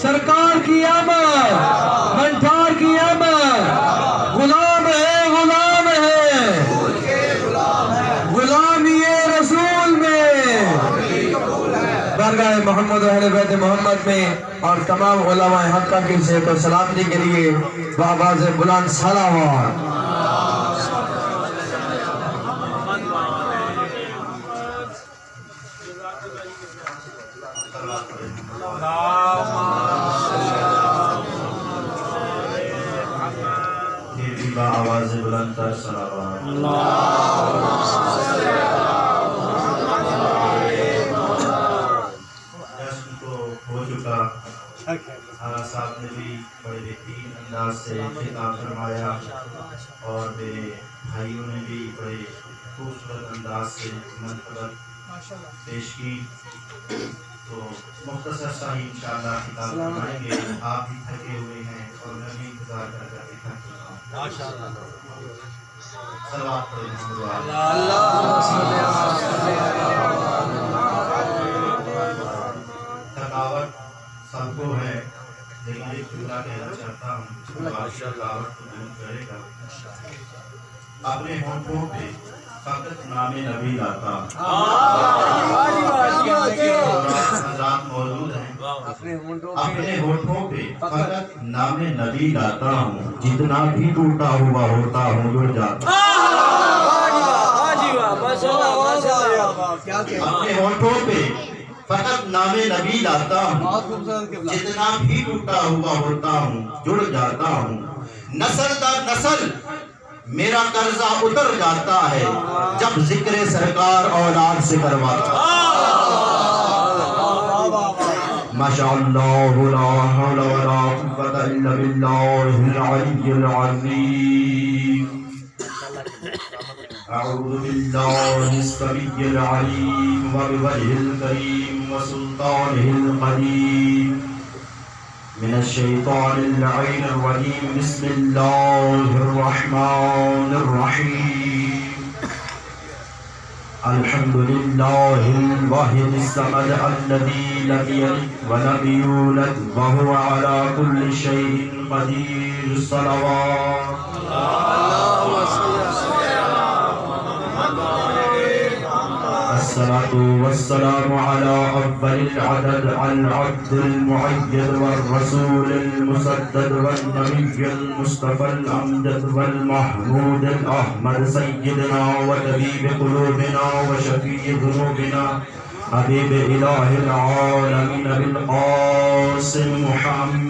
سرکار کی آمد، منٹھار کی آمد، غلام ہے غلامی رسول میں، بارگاہ محمد و اہل بیت محمد میں اور تمام علماء حقہ کی سے کو سلامتی کے لیے بآواز بلند صلوات۔ آواز بلند تر صلوات۔ جشن تو ہو چکا، حضرت صاحب نے بھی بڑے بہترین انداز سے خطاب فرمایا اور میرے بھائیوں نے بھی بڑے خوبصورت انداز سے منقبت پیش کی، تو مختصر سا ہی انشاءاللہ خطاب فرمائیں گے۔ آپ بھی تھکے ہوئے ہیں اور میں بھی انتظار کر کر کے تھک چکا ہوں۔ صلوات پڑھیں محمد والے۔ تھکاوٹ سب کو ہے، لیکن ایک جملہ کہنا چاہتا ہوں، تھکاوٹ کو دور کرے گا۔ اپنے ہونٹوں پہ فقط نام نبی لاتا ہوں۔ حضرات موجود ہیں، اپنے ہونٹوں پہ فقط نام نبی لاتا ہوں، جتنا بھی ٹوٹا ہوا ہوتا ہوں جڑ جاتا ہوں۔ اپنے ہونٹوں پہ فقط نام نبی لاتا ہوں، جتنا بھی ٹوٹا ہوا ہوتا ہوں جڑ جاتا ہوں۔ نسل در نسل میرا قرضہ اتر جاتا ہے، جب ذکر سرکار اولاد سے کرواتا ہوں۔ ماشاءاللہ لا حول ولا قوة الا باللہ العلی العظیم۔ اعوذ باللہ السمیع العلیم وبوجہ الکریم وسلطانہ القدیم من الشیطان اللعین الرجیم۔ بسم اللہ الرحمن الرحیم۔ الحمد للہ الواحد الصمد الذی لم یلد ولم یولد وهو على كل شیء قدیر۔ صلوات۔ الصلاة والسلام على أفضل العدد العبد المعيد والرسول المسدد والنبي المصطفى الأمجد والمحمود الأحمد سيدنا وطبيب قلوبنا وشفيع ذنوبنا حبيب إله العالمين بالقاسم محمد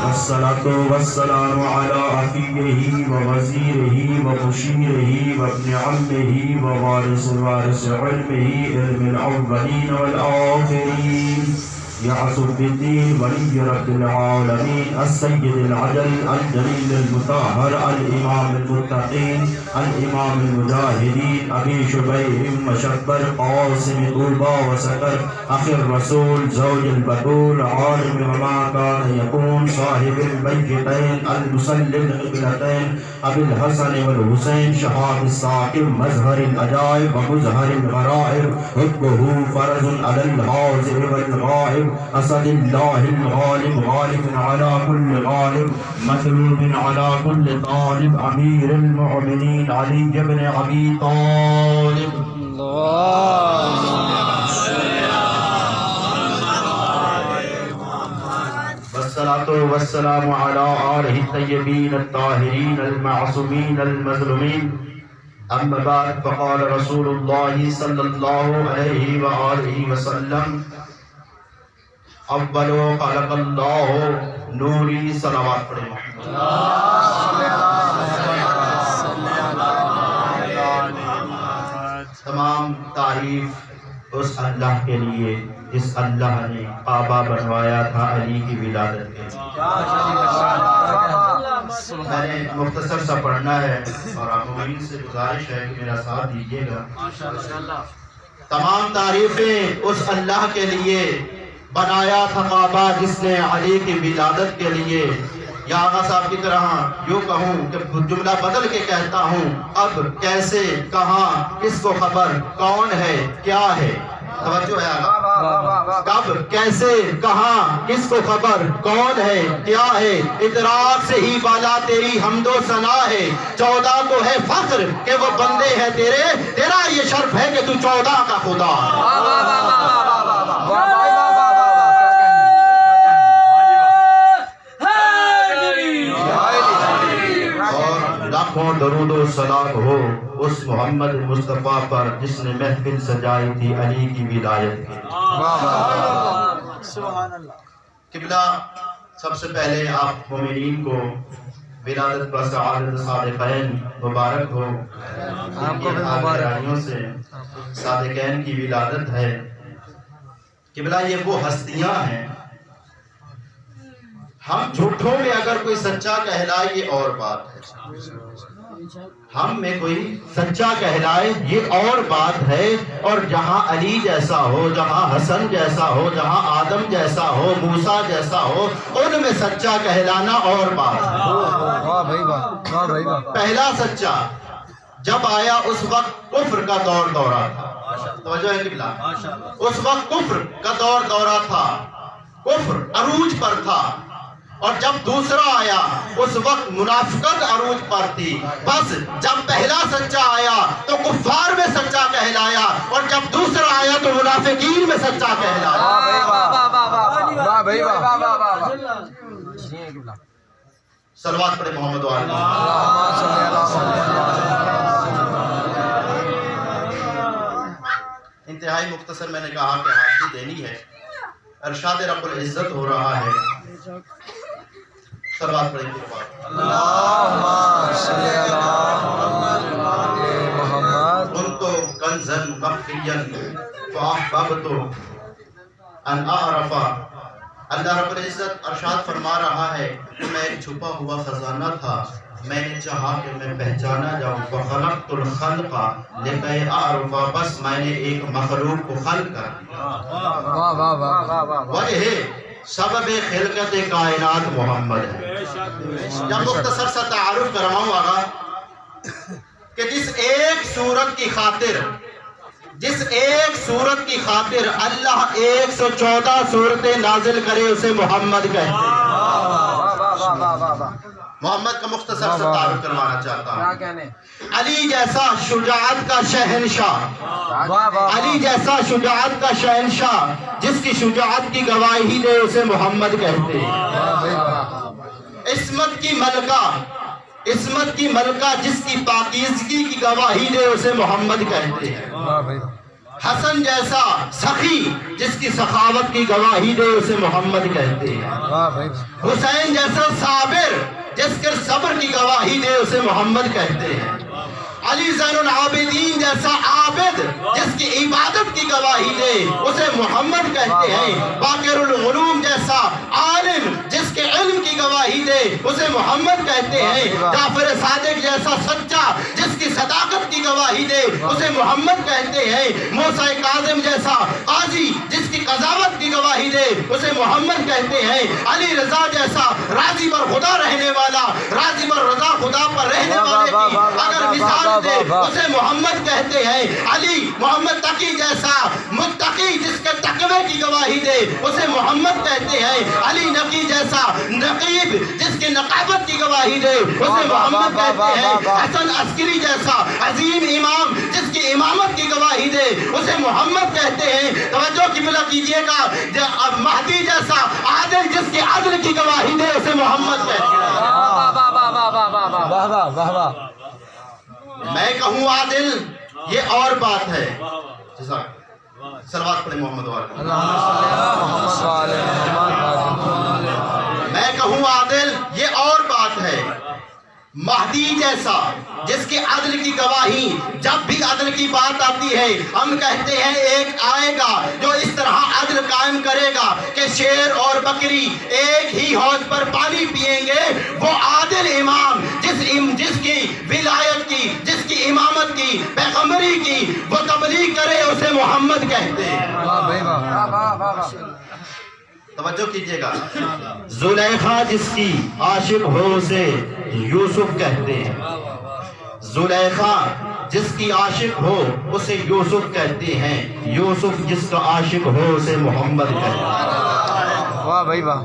والصلاة والسلام على أخيه ووزيره ومشيره وابن عمه ووارث علمه علم الأولين والآخرين يعصب الدين ولي رب العالمين السيد العدل الجليل المطهر الإمام المتقين الإمام المجاهدين أبي شبير وشبر قاسم طوبى وسكر أخي الرسول زوج البتول عالم وما كان يكون صاحب البيتين المسلم القبلتين أبي الحسن والحسين شهاب الساكن مظهر الأجائب ومظهر الغرائب حبه فرض على الحاضر والغائب أسد الله الغالب غالب على كل غالب مطلوب على كل طالب أمير المؤمنين علي بن أبي طالب۔ والصلاة والسلام على آله الطيبين الطاهرين المعصومين المظلومين، أما بعد، فقال رسول الله صلى الله عليه وآله وسلم اول خلق اللہ نوری۔ صلوات پڑھیں محمد۔ تمام تعریف اس اللہ کے لیے جس اللہ نے کعبہ بنوایا تھا علی کی ولادت کے لیے۔ میں نے مختصر سا پڑھنا ہے اور آپ مومنین سے گزارش ہے کہ میرا ساتھ دیجیے گا۔ تمام تعریفیں اس اللہ کے لیے بنایا تھا کعبہ جس نے علی کی ولادت کے لیے یا آغا صاحب کی طرح یوں کہوں کہ جملہ بدل کے کہتا ہوں، اب کیسے کہاں کس کو خبر کون ہے کیا ہے. توجہ ہے آغا. کب کیسے کہاں کس کو خبر کون ہے کیا ہے، ادراک سے ہی بالا تیری حمد و ثنا ہے. 14 کو ہے فخر کہ وہ بندے ہیں تیرے، تیرا یہ شرف ہے کہ تو 14 کا خدا. لاکھوں درود و سلام ہو اس محمد مصطفیٰ پر جس نے محفل سجائی تھی علی کی ولایت کی. قبلہ سب سے پہلے آپ مومنین کو ولادت پر سعادت صادقین مبارک ہو. آپ کو بھی مبارک سے صادقین کی ولادت ہے. قبلہ یہ وہ ہستیاں ہیں، ہم جھوٹوں میں اگر کوئی سچا کہلائے یہ اور بات ہے، ہم میں کوئی سچا کہلائے یہ اور بات ہے. اور جہاں علی جیسا ہو، جہاں حسن جیسا ہو، جہاں آدم جیسا ہو، موسیٰ جیسا ہو، ان میں سچا کہلانا اور بات ہے. پہلا سچا جب آیا اس وقت کفر کا دورہ تھا. توجہ ہے قبلہ، اس وقت کفر کا دورہ تھا، کفر عروج پر تھا. اور جب دوسرا آیا اس وقت منافقت عروج پر تھی. بس جب پہلا سچا آیا تو کفار میں سچا کہلایا، اور جب دوسرا آیا تو منافقین میں سچا کہلایا. صلوات پڑھے محمد وآلہ انتہائی مختصر میں نے کہا کہ حاضری دینی ہے، ارشاد رب العزت ہو رہا ہے. صلوات پڑھیں كنت كنزا مخفيا فأحببت ان اعرف. اللہ رب العزت ارشاد فرما رہا ہے کہ میں ایک چھپا ہوا خزانہ تھا، میں نے چاہا کہ میں پہچانا جاؤں. فخلقت الخلق لكي اعرف، بس میں نے ایک مخلوق کو خلق کر دیا. وجہ سبب خلقت کائنات محمد ہے. جب مختصر سا تعارف کرواؤں آگا کہ جس ایک صورت کی خاطر اللہ 114 صورتیں نازل کرے اسے محمد کہتے ہیں. محمد کا مختصر سا تعارف کروانا چاہتا ہوں. علی جیسا شجاعت کا شہنشاہ، علی جیسا شجاعت کا شہنشاہ جس کی شجاعت کی گواہی دے اسے محمد کہتے ہیں. عصمت کی ملکہ جس کی پاکیزگی کی گواہی دے اسے محمد کہتے ہیں. حسن جیسا سخی جس کی سخاوت کی گواہی دے اسے محمد کہتے ہیں. حسین جیسا صابر جس کے صبر کی گواہی دے اسے محمد کہتے ہیں. علی زین العابدین جیسا عابد جس کی عبادت کی گواہی دے اسے محمد کہتے ہیں. باقر العلوم جیسا عالم جس کے علم کی گواہی دے اسے محمد کہتے ہیں. جعفر صادق جیسا سچا جس کی صداقت کی گواہی دے اسے محمد کہتے ہیں. موسیٰ کاظم جیسا قاضی جس کی قضاوت کی گواہی دے اسے محمد کہتے ہیں. علی رضا جیسا راضی پر خدا رہنے والا، راضی پر رضا خدا پر رہنے والے کی اگر مثال دے اسے محمد کہتے ہیں. علی محمد تقی جیسا متقی جس کے تقوی کی گواہی دے اسے محمد کہتے ہیں. علی نقی جیسا نقیب جس کی نقابت کی گواہی دے اسے محمد کہتے ہیں. حسن عسکری جیسا عظیم امام جس کی امامت کی گواہی دے اسے محمد کہتے ہیں. توجہ قبلہ کیجئے گا. مہدی جیسا عادل جس کی عدل کی گواہی دے اسے محمد کہتے ہیں. میں کہوں عادل یہ اور بات ہے. صلوات پڑھیں محمد وآلہ. میں کہوں عادل یہ اور بات ہے. مہدی جیسا جس کی عدل کی گواہی، جب بھی عدل کی بات آتی ہے ہم کہتے ہیں ایک آئے گا جو اس طرح عدل قائم کرے گا کہ شیر اور بکری ایک ہی حوض پر پانی پیئیں گے. وہ عادل امام جس کی ولایت کی، جس کی امامت کی، پیغمبری کی وہ تبلیغ کرے اسے محمد کہتے ہیں. توجہ کیجئے گا، زلیخا جس کی عاشق ہو اسے یوسف کہتے ہیں، زلیخا جس کی عاشق ہو اسے یوسف کہتے ہیں، یوسف جس کا عاشق ہو اسے محمد کہتے ہیں۔ واہ بھائی واہ،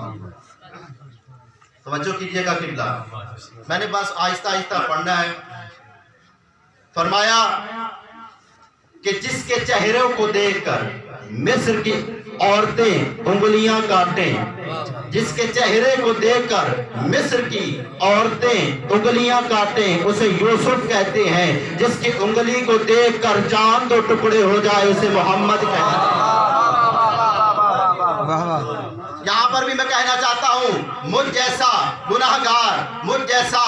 توجہ کیجئے گا قبلہ، میں نے بس آہستہ آہستہ پڑھنا ہے۔ فرمایا کہ جس کے چہروں کو دیکھ کر مصر کی عورتیں انگلیاں کاٹیں، جس کے چہرے کو دیکھ کر مصر کی عورتیں انگلیاں کاٹیں اسے یوسف کہتے ہیں، جس کی انگلی کو دیکھ کر چاند دو ٹکڑے ہو جائے اسے محمد کہتے ہیں۔ یہاں پر بھی میں کہنا چاہتا ہوں، مجھ جیسا گناہگار، مجھ جیسا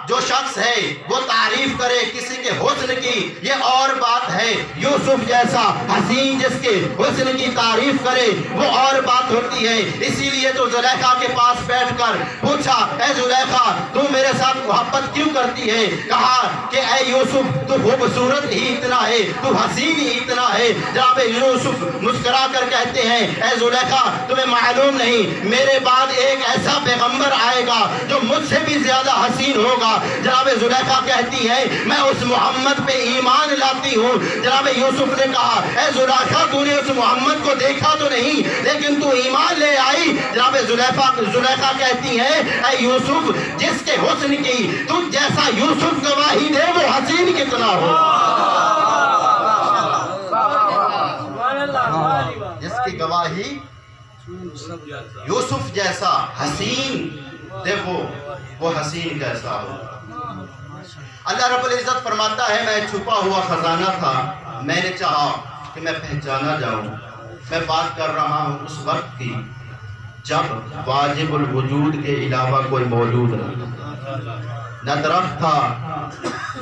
جو شخص ہے وہ تعریف کرے کسی کے حسن کی یہ اور بات ہے، یوسف جیسا حسین جس کے حسن کی تعریف کرے وہ اور بات ہوتی ہے۔ اسی لیے تو زلیخا کے پاس بیٹھ کر پوچھا، اے زلیخا تو میرے ساتھ محبت کیوں کرتی ہے؟ کہا کہ اے یوسف تو خوبصورت ہی اتنا ہے، تو حسین ہی اتنا ہے۔ جناب یوسف مسکرا کر کہتے ہیں، اے زلیخا تمہیں معلوم نہیں میرے بعد ایک ایسا پیغمبر آئے گا جو مجھ سے بھی زیادہ حسین ہوگا۔ جناب زلیخا کہتی ہے میں اس محمد پہ ایمان لاتی ہوں۔ جناب یوسف نے کہا اے زلیخا تو نے اس محمد کو دیکھا تو نہیں لیکن تو ایمان لے آئی۔ جناب زلیخا کہتی ہے اے یوسف جس کے حسن کی تجھ جیسا یوسف گواہی دے وہ حسین کتنا ہو، جس کی گواہی یوسف جیسا حسین دے وہ حسین کیسا ہو۔ اللہ رب العزت فرماتا ہے میں چھپا ہوا خزانہ تھا، میں نے چاہا کہ میں پہچانا جاؤں۔ میں بات کر رہا ہوں اس وقت کی جب واجب الوجود کے علاوہ کوئی موجود نہیں، نہ درخت تھا،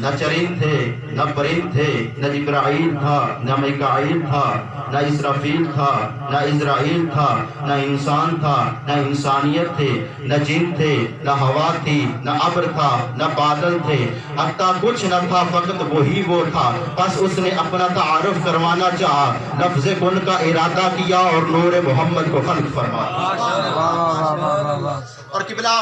نہ چرند تھے، نہ پرند تھے، نہ جبرائیل تھا، نہ میکائیل تھا، نہ اسرافیل تھا، نہ اسرائیل تھا، نہ انسان تھا، نہ انسانیت تھے، نہ جن تھے، نہ ہوا تھی، نہ ابر تھا، نہ بادل تھے، حتیٰ کچھ نہ تھا فقط وہی وہ تھا۔ بس اس نے اپنا تعارف کروانا چاہا، لفظ کن کا ارادہ کیا اور نور محمد کو خلق فرمایا۔ اور قبلہ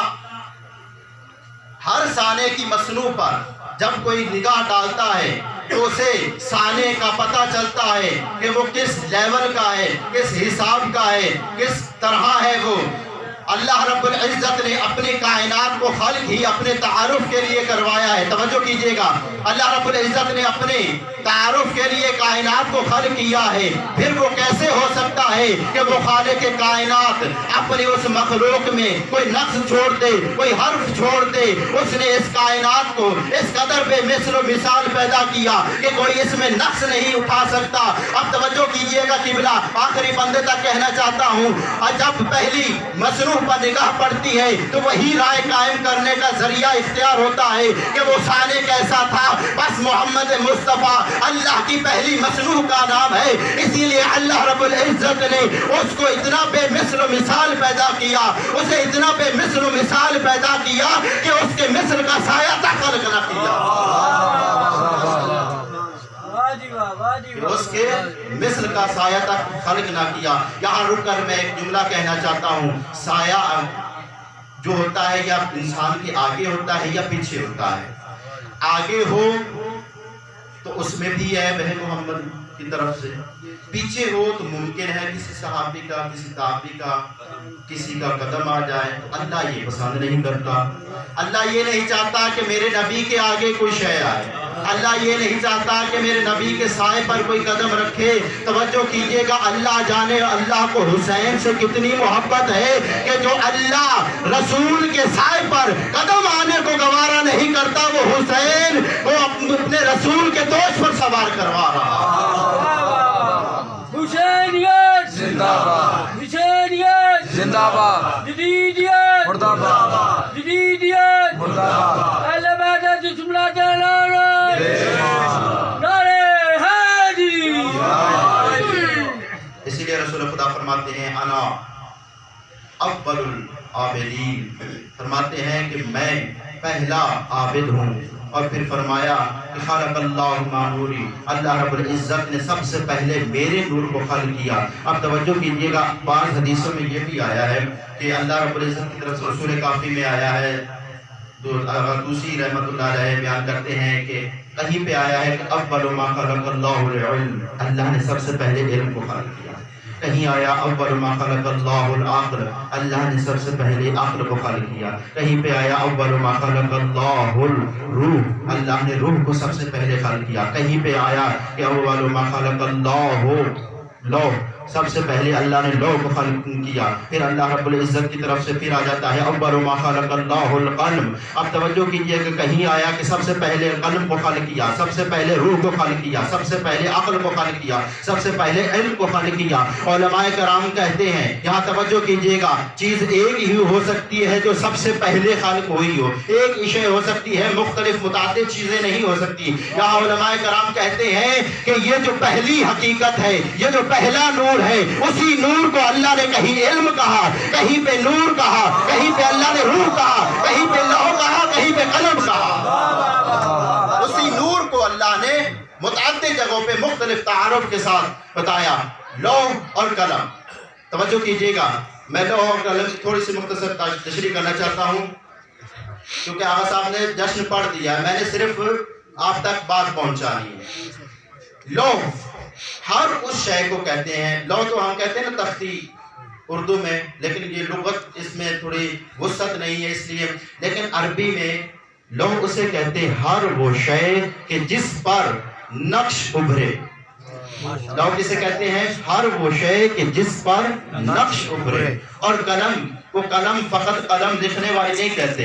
ہر سانے کی مصنوع پر جب کوئی نگاہ ڈالتا ہے تو اسے سانے کا پتہ چلتا ہے کہ وہ کس لیول کا ہے، کس حساب کا ہے، کس طرح ہے وہ۔ اللہ رب العزت نے اپنی کائنات کو خلق ہی اپنے تعارف کے لیے کروایا ہے۔ توجہ کیجئے گا، اللہ رب العزت نے اپنے تعارف کے لیے کائنات کو خلق کیا ہے، پھر وہ کیسے ہو سکتا ہے کہ وہ خالق کائنات اپنی اس مخلوق میں کوئی نقص چھوڑ دے، کوئی حرف چھوڑ دے۔ اس نے اس کائنات کو اس قدر بے مثل و مثال پیدا کیا کہ کوئی اس میں نقص نہیں اٹھا سکتا۔ اب توجہ کیجئے گا قبلہ، آخری بندے تک کہنا چاہتا ہوں، جب پہلی مصنوع پر نگاہ پڑتی ہے تو وہی رائے قائم کرنے کا ذریعہ اختیار ہوتا ہے کہ وہ سانے کیسا تھا۔ بس محمد مصطفیٰ اللہ کی پہلی مصنوع کا نام ہے، اسی لیے اللہ رب العزت نے اس کو اتنا بے مثل و مثال پیدا کیا، اسے اتنا بے مثل و مثال پیدا کیا کہ اس کے مثل کا سایہ تک خلق نہ کیا، اس کے مثل کا سایہ تک خلق نہ کیا۔ یہاں رک کر میں ایک جملہ کہنا چاہتا ہوں، سایہ جو ہوتا ہے یا انسان کے آگے ہوتا ہے یا پیچھے ہوتا ہے۔ آگے ہو تو اس میں بھی ہے بہن محمد کی طرف سے، پیچھے ہو تو ممکن ہے کسی صحابی کا، کسی تابعی کا، کسی کا قدم آ جائے۔ اللہ یہ پسند نہیں کرتا، اللہ یہ نہیں چاہتا کہ میرے نبی کے آگے کوئی شے آئے، اللہ یہ نہیں چاہتا کہ میرے نبی کے سائے پر کوئی قدم رکھے۔ توجہ کیجئے گا، اللہ جانے اللہ کو حسین سے کتنی محبت ہے کہ جو اللہ رسول کے سائے پر قدم آنے کو گوارا نہیں کرتا، وہ حسین کو اپنے رسول کے دوش پر سوار کروا رہا۔ حسینیت زندہ باد، حسینیت زندہ باد، جدیدیت مردہ باد، جدیدیت مردہ باد، اہل بیت جملہ جلالہ نعرہ حیدری۔ اسی لیے رسول خدا فرماتے ہیں انا اول العابدین، فرماتے ہیں کہ میں پہلا عابد ہوں۔ اور پھر فرمایا کہ خلق اللہ ما نوری، اللہ رب العزت نے سب سے پہلے میرے نور کو خلق کیا۔ اب توجہ کیجئے گا، بعض حدیثوں میں یہ بھی آیا ہے کہ اللہ رب العزت کی طرف سے رسول کافی میں آیا ہے، دوسری رحمت اللہ علیہ بیان کرتے ہیں کہ کہیں پہ آیا ہے کہ اول ما خلق اللہ العلم، اللہ نے سب سے پہلے علم کو خلق کیا۔ کہیں آیا اول ما خلق اللہ العقل، اللہ نے سب سے پہلے عقل کو خلق کیا۔ کہیں پہ آیا اول ما خلق اللہ الروح، اللہ نے روح کو سب سے پہلے خلق کیا۔ کہیں پہ آیا کہ اول ما خلق اللہ لوح، سب سے پہلے اللہ نے لوح کو خلق کیا۔ پھر اللہ رب العزت کی طرف سے پھر آ جاتا ہے اول ما خلق اللہ القلم۔ اب توجہ کیجئے کہ کہیں آیا کہ سب سے پہلے قلم کو خلق کیا، سب سے پہلے روح کو خلق کیا، سب سے پہلے عقل کو خلق کیا، سب سے پہلے علم کو خلق کیا۔ علماء کرام کہتے ہیں، یہاں توجہ کیجئے گا، چیز ایک ہی ہو سکتی ہے جو سب سے پہلے خالق ہوئی ہو، ایک اشیاء ہو سکتی ہے، مختلف متعدد چیزیں نہیں ہو سکتی۔ یہاں علماء کرام کہتے ہیں کہ یہ جو پہلی حقیقت ہے، یہ جو پہلا نور ہے، اسی نور کو اللہ نے کہیں علم کہا، کہیں پہ نور کہا، کہیں پہ اللہ نے روح کہا، کہیں پہ لوح کہا، کہیں پہ قلم کہا۔ اسی نور کو اللہ نے متعدد جگہوں پہ مختلف تعارف کے ساتھ بتایا، لوح اور قلم۔ توجہ کیجئے گا، میں لوح اور قلم کی تھوڑی سی مختصر تشریح کرنا چاہتا ہوں، کیونکہ آغا صاحب نے جشن پڑھ دیا ہے، میں نے صرف آپ تک بات پہنچانی ہے۔ لوح ہر اس شے کو کہتے ہیں، لوح تو ہم کہتے ہیں نا تختی اردو میں، لیکن یہ لغت اس میں تھوڑی وسعت نہیں ہے اس لیے، لیکن عربی میں لوح اسے کہتے ہیں ہر وہ شے کہ جس پر نقش ابھرے۔ لوح کسے کہتے ہیں؟ ہر وہ شے کہ جس پر نقش ابھرے۔ اور قلم کو قلم فقط قلم لکھنے والے نہیں کہتے،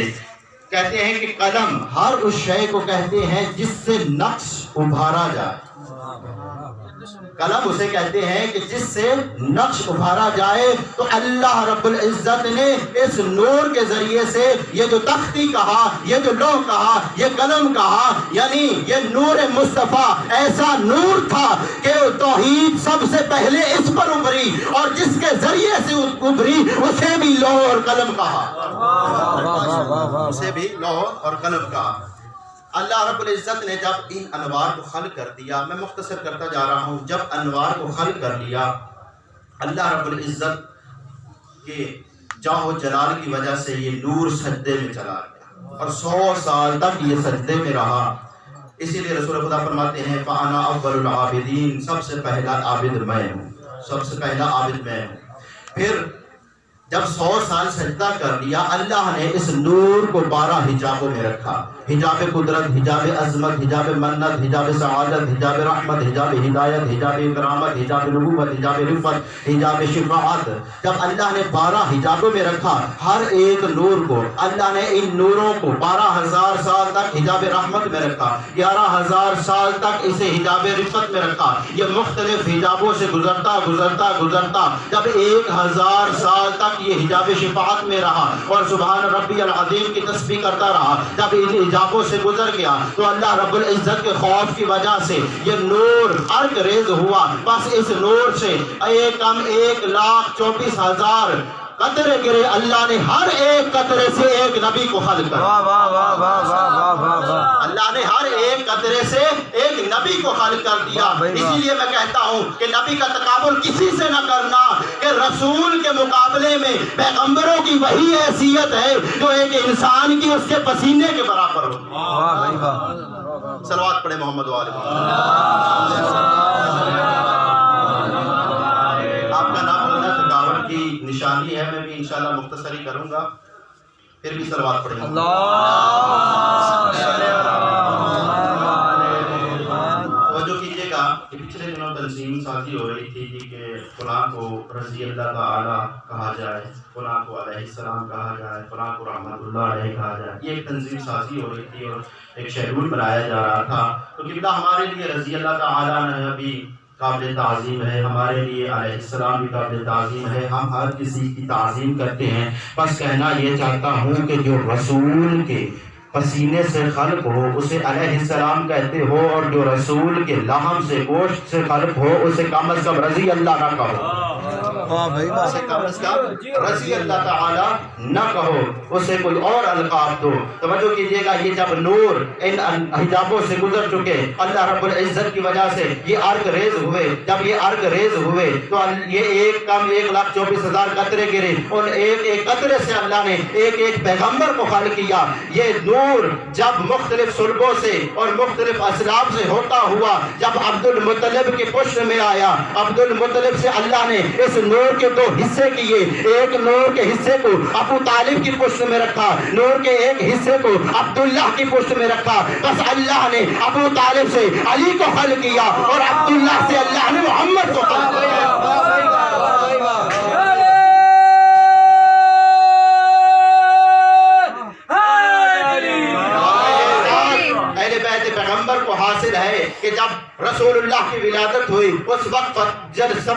کہتے ہیں کہ قلم ہر اس شے کو کہتے ہیں جس سے نقش ابھارا جائے۔ قلم اسے کہتے ہیں کہ جس سے نقش ابھارا جائے۔ تو اللہ رب العزت نے اس نور کے ذریعے سے یہ جو تختی کہا، یہ جو لوح کہا، یہ قلم کہا، یعنی یہ نور مصطفیٰ ایسا نور تھا کہ توحید سب سے پہلے اس پر ابھری، اور جس کے ذریعے سے ابھری اسے بھی لوح اور قلم کہا، اسے بھی لوح اور قلم کہا۔ اللہ رب العزت نے جب ان انوار کو خلق کر دیا، میں مختصر کرتا جا رہا ہوں، جب انوار کو خلق کر لیا، اللہ رب العزت کے جاہ و جلال کی وجہ سے یہ نور سجدے میں چلا گیا، اور 100 سال تک یہ سجدے میں رہا۔ اسی لیے رسول خدا فرماتے ہیں فَأَنَا أَوَّلُ الْعَابِدِينَ، سب سے پہلا عابد میں ہوں، سب سے پہلا عابد میں ہوں۔ پھر جب 100 سال سجدہ کر لیا، اللہ نے اس نور کو 12 حجابوں میں رکھا، حجاب قدرت، حجاب عظمت، حجاب منت، حجاب سعادت، حجاب رحمت، حجاب ہدایت، حجاب کرامت، حجاب نبوت، حجاب رفعت، حجاب شفاعت۔ جب اللہ نے 12 حجابوں میں رکھا، ہر ایک نور کو اللہ نے ان نوروں کو 12,000 سال تک حجاب رحمت میں رکھا، 11,000 سال تک اسے حجاب رفعت میں رکھا۔ یہ مختلف حجابوں سے گزرتا گزرتا گزرتا جب 1,000 سال تک یہ حجاب شفاعت میں رہا اور سبحان ربی العظیم کی تسبیح کرتا رہا، جب ان حجابوں سے گزر گیا تو اللہ رب العزت کے خوف کی وجہ سے یہ نور ارک ریز ہوا۔ بس اس نور سے 1,34,000 قطرے گرے، اللہ نے ہر ایک قطرے سے ایک نبی کو خلق کر دیا۔ اللہ نے ہر ایک قطرے سے ایک نبی کو خلق کر دیا۔ اسی لیے میں کہتا ہوں کہ نبی کا تقابل کسی سے نہ کرنا، کہ رسول کے مقابلے میں پیغمبروں کی وہی حیثیت ہے جو ایک انسان کی اس کے پسینے کے برابر ہو۔ صلوات پڑھے محمد وآلہ محمد۔ آپ کا نام ہونا تھکاوٹ کی نشانی ہے، میں بھی انشاءاللہ مختصری کروں گا، پھر بھی صلوات پڑھیں گے۔ توجہ کیجئے گا کہ پچھلے دنوں تنظیم سازی ہو رہی تھی کہ فلاں کو رضی اللہ تعالی کہا جائے، فلاں کو علیہ السلام کہا جائے، فلاں کو رحمت اللہ علیہ کہا جائے۔ یہ ایک تنظیم سازی ہو رہی تھی اور ایک شیڈول بنایا جا رہا تھا۔ تو قبلہ ہمارے لیے رضی اللہ تعالی بھی قابل تعظیم ہے، ہمارے لیے علیہ السلام بھی قابل تعظیم ہے، ہم ہر کسی کی تعظیم کرتے ہیں۔ بس کہنا یہ چاہتا ہوں کہ جو رسول کے پسینے سے خلق ہو اسے علیہ السلام کہتے ہو، اور جو رسول کے لحم سے گوشت سے خلق ہو اسے کم از کم رضی اللہ نہ کہو۔ اسے کم از کم رضی اللہ تعالی نہ کہو، اسے کوئی اور القاب دو۔ توجہ کیجئے گا، یہ جب نور ان حجابوں سے گزر چکے، اللہ رب العزت کی وجہ سے یہ ارگ ریز ہوئے، جب یہ ارگ ریز ہوئے تو یہ ایک کم 1,24,000 قطرے گرے، ان ایک ایک قطرے سے اللہ نے ایک ایک پیغمبر کو خلق کیا۔ یہ نور جب مختلف صلبوں سے اور مختلف اسلاب سے ہوتا ہوا جب عبد المطلب کے پشت میں آیا، عبد المطلب سے اللہ نے اس نور کے 2 حصے کیے، ایک نور کے حصے کو ابو طالب کی پشت میں رکھا، نور کے ایک حصے کو عبداللہ کی پشت میں رکھا۔ بس اللہ نے ابو طالب سے علی کو خلق کیا اور عبداللہ سے اللہ نے محمد کو خلق کیا۔ اہل بیت پیغمبر کو حاصل ہے کہ جب رسول اللہ کی ولادت ہوئی اس وقت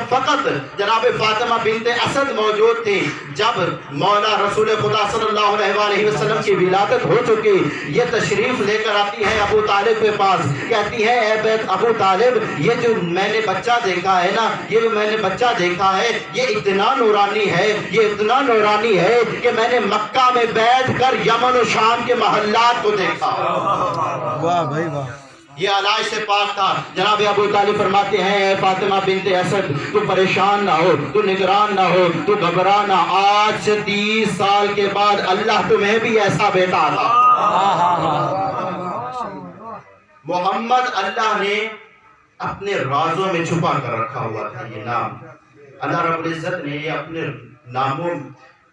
فقط جناب فاطمہ بنت اسد موجود تھی۔ جب مولا رسول خدا صلی اللہ علیہ وسلم کی ولادت ہو چکی، یہ تشریف لے کر آتی ہے ابو طالب کے پاس، کہتی ہے اے بیت ابو طالب، یہ جو میں نے بچہ دیکھا ہے نا، یہ جو میں نے بچہ دیکھا ہے یہ اتنا نورانی ہے، یہ اتنا نورانی ہے کہ میں نے مکہ میں بیٹھ کر یمن و شام کے محلات کو دیکھا۔ واہ بھائی واہ، یہ علائش سے پاک تھا۔ جناب ابو طالب فرماتے ہیں اے فاطمہ بنت اسد، تو پریشان نہ ہو، تو نگران نہ ہو، تو گھبرا نہ، آج سے 30 سال کے بعد اللہ تمہیں بھی ایسا بیٹا تھا۔ محمد اللہ نے اپنے رازوں میں چھپا کر رکھا ہوا تھا یہ نام۔ اللہ رب العزت نے یہ اپنے ناموں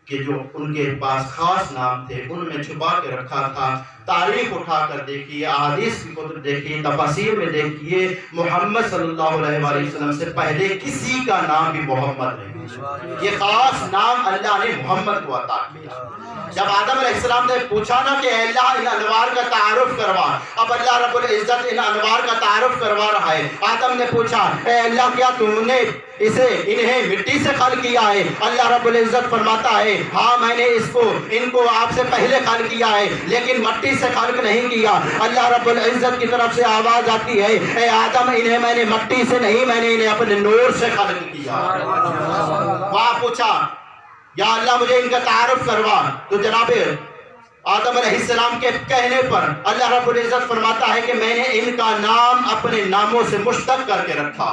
کہ جو ان کے پاس خاص نام تھے ان میں چھپا کے رکھا تھا۔ تاریخ اٹھا کر دیکھیے، احادیث کی کتب دیکھیے، تفاسیر میں دیکھیے، محمد صلی اللہ علیہ وسلم سے پہلے کسی کا نام بھی محمد نہیں، یہ خاص نام اللہ نے محمد کو عطا کیا۔ جب آدم علیہ السلام نے پوچھا نا کہ اے اللہ ان انوار کا تعارف کروا، اب اللہ رب العزت ان انوار کا تعارف کروا رہا ہے۔ آدم نے پوچھا اے اللہ کیا تم نے انہیں مٹی سے خلق کیا ہے؟ اللہ رب العزت فرماتا ہے ہاں میں نے ان کو آپ سے پہلے خلق کیا ہے لیکن مٹی سے خلق نہیں کیا۔ اللہ رب العزت کی طرف سے آواز آتی ہے اے آدم انہیں میں نے مٹی سے نہیں، میں نے انہیں اپنے نور سے خلق کیا۔ وہاں پوچھا یا اللہ مجھے ان کا تعارف کروا، تو جناب آدم علیہ السلام کے کہنے پر اللہ رب العزت فرماتا ہے کہ میں نے ان کا نام اپنے ناموں سے مشتق کر کے رکھا۔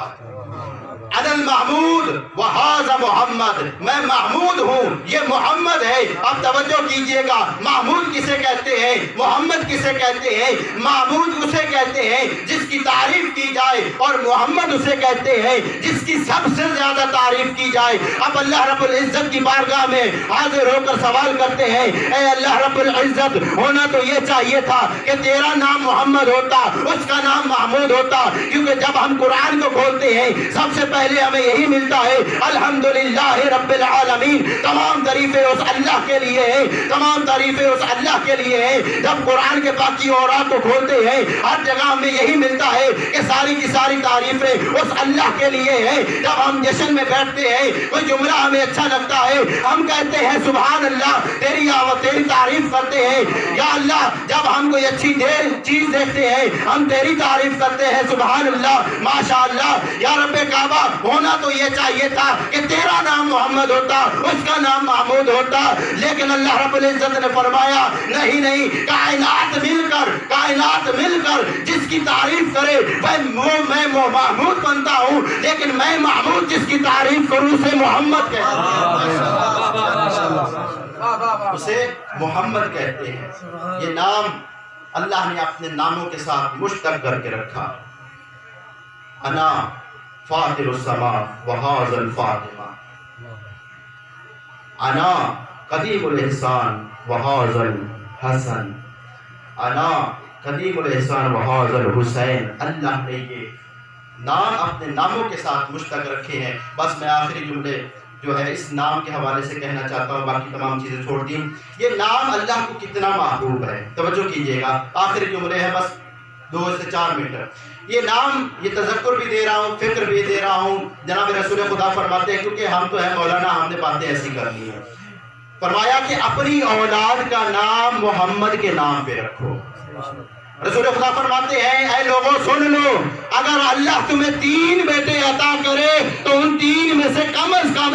انا المحمود وہذا محمد، میں محمود ہوں یہ محمد ہے۔ اب توجہ کیجئے گا، محمود کسے کہتے ہیں، محمد کسے کہتے ہیں؟ محمود اسے کہتے ہیں جس کی تعریف کی جائے، اور محمد اسے کہتے ہیں جس کی سب سے زیادہ تعریف کی جائے۔ اب اللہ رب العزت کی بارگاہ میں حاضر ہو کر سوال کرتے ہیں اے اللہ رب العزت، ہونا تو یہ چاہیے تھا کہ تیرا نام محمد ہوتا، اس کا نام محمود ہوتا، کیونکہ جب ہم قرآن کو کھولتے ہیں سب سے پہلے ہمیں یہی ملتا ہے الحمدللہ رب العالمین، تمام تعریفیں اس اللہ کے لیے ہیں، تمام تعریفیں اس اللہ کے لیے ہیں۔ جب قرآن کے باقی اورات کو کھولتے ہیں ہر جگہ ہمیں یہی ملتا ہے کہ ساری کی ساری تعریفیں اس اللہ کے لیے ہیں۔ جب ہم جشن میں بیٹھتے ہیں کوئی جملہ ہمیں اچھا لگتا ہے ہم کہتے ہیں سبحان اللہ، تیری تعریف کرتے ہیں یا اللہ۔ جب ہم کوئی اچھی چیز دیکھتے ہیں ہم تیری تعریف کرتے ہیں سبحان اللہ، ماشاء اللہ۔ یا رب کعبہ، ہونا تو یہ چاہیے تھا کہ تیرا نام محمد ہوتا، اس کا نام محمود ہوتا، لیکن اللہ رب العزت نے فرمایا نہیں، کائنات مل کر جس کی تعریف کرے میں محمود بنتا ہوں، لیکن میں محمود جس کی تعریف کروں اسے محمد کہتے ہیں، اسے محمد کہتے ہیں۔ یہ نام اللہ نے اپنے ناموں کے ساتھ مشتق کر کے رکھا۔ انا فاطر السماء وہذا الفاطمہ، انا قدیم الاحسان وہذا الحسن، انا قدیم الاحسان وہذا الحسین۔ اللہ نے یہ نام اپنے ناموں کے ساتھ مشتق رکھے ہیں۔ بس میں آخری جملے جو ہے اس نام کے حوالے سے کہنا چاہتا ہوں، باقی تمام چیزیں چھوڑ دیں۔ یہ نام اللہ کو کتنا محبوب ہے، توجہ کیجئے گا، آخری جملے ہیں بس 2 سے 4 منٹ۔ یہ نام، یہ تذکر بھی دے رہا ہوں، فکر بھی دے رہا ہوں، جناب رسول خدا فرماتے ہیں کیونکہ ہم تو ہیں مولانا، ہم نے باتیں ایسی کرنی ہیں، فرمایا کہ اپنی اولاد کا نام محمد کے نام پہ رکھو۔ رسول خدا فرماتے ہیں اے لوگوں سن لو، اگر اللہ تمہیں 3 بیٹے عطا کرے تو ان 3 میں سے کم از کم